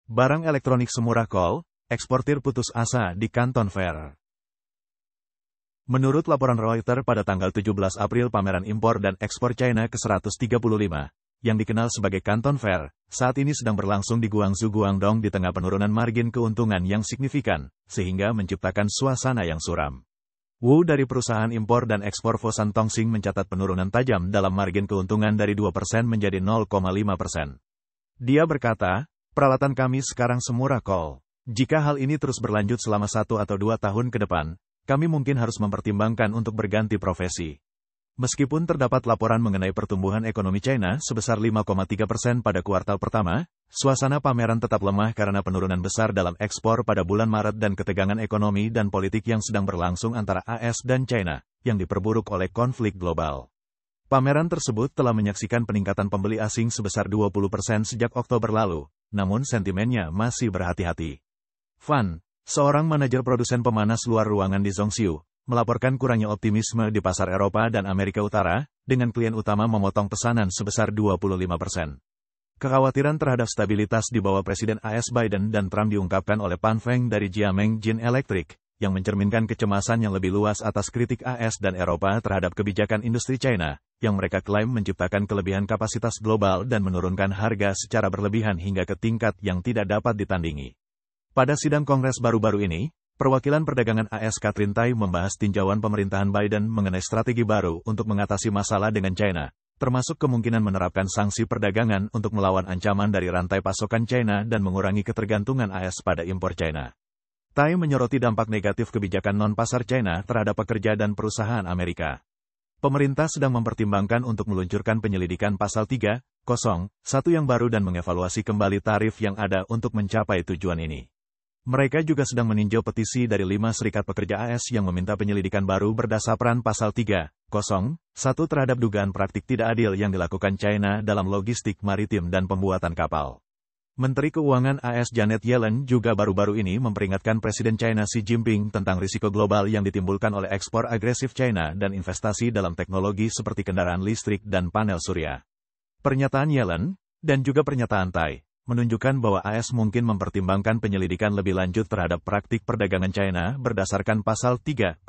Barang elektronik semurah Call, eksportir putus asa di Canton Fair. Menurut laporan Reuters pada tanggal 17 April pameran impor dan ekspor China ke-135, yang dikenal sebagai Canton Fair, saat ini sedang berlangsung di Guangzhou, Guangdong di tengah penurunan margin keuntungan yang signifikan, sehingga menciptakan suasana yang suram. Wu dari perusahaan impor dan ekspor Fosun Tongxing mencatat penurunan tajam dalam margin keuntungan dari 2% menjadi 0,5%. Dia berkata, peralatan kami sekarang semurah Call. Jika hal ini terus berlanjut selama 1 atau 2 tahun ke depan, kami mungkin harus mempertimbangkan untuk berganti profesi. Meskipun terdapat laporan mengenai pertumbuhan ekonomi China sebesar 5,3% pada kuartal pertama, suasana pameran tetap lemah karena penurunan besar dalam ekspor pada bulan Maret dan ketegangan ekonomi dan politik yang sedang berlangsung antara AS dan China, yang diperburuk oleh konflik global. Pameran tersebut telah menyaksikan peningkatan pembeli asing sebesar 20% sejak Oktober lalu, namun sentimennya masih berhati-hati. Fan, seorang manajer produsen pemanas luar ruangan di Zhongxiu, melaporkan kurangnya optimisme di pasar Eropa dan Amerika Utara, dengan klien utama memotong pesanan sebesar 25%. Kekhawatiran terhadap stabilitas di bawah Presiden AS Biden dan Trump diungkapkan oleh Pan Feng dari Jiameng Jin Electric, yang mencerminkan kecemasan yang lebih luas atas kritik AS dan Eropa terhadap kebijakan industri China, yang mereka klaim menciptakan kelebihan kapasitas global dan menurunkan harga secara berlebihan hingga ke tingkat yang tidak dapat ditandingi. Pada sidang Kongres baru-baru ini, perwakilan perdagangan AS Katrin Tai membahas tinjauan pemerintahan Biden mengenai strategi baru untuk mengatasi masalah dengan China, termasuk kemungkinan menerapkan sanksi perdagangan untuk melawan ancaman dari rantai pasokan China dan mengurangi ketergantungan AS pada impor China. Tai menyoroti dampak negatif kebijakan non-pasar China terhadap pekerja dan perusahaan Amerika. Pemerintah sedang mempertimbangkan untuk meluncurkan penyelidikan pasal 301 yang baru dan mengevaluasi kembali tarif yang ada untuk mencapai tujuan ini. Mereka juga sedang meninjau petisi dari 5 serikat pekerja AS yang meminta penyelidikan baru berdasarkan pasal 301 terhadap dugaan praktik tidak adil yang dilakukan China dalam logistik maritim dan pembuatan kapal. Menteri Keuangan AS Janet Yellen juga baru-baru ini memperingatkan Presiden China Xi Jinping tentang risiko global yang ditimbulkan oleh ekspor agresif China dan investasi dalam teknologi seperti kendaraan listrik dan panel surya. Pernyataan Yellen, dan juga pernyataan Tai, menunjukkan bahwa AS mungkin mempertimbangkan penyelidikan lebih lanjut terhadap praktik perdagangan China berdasarkan pasal 301.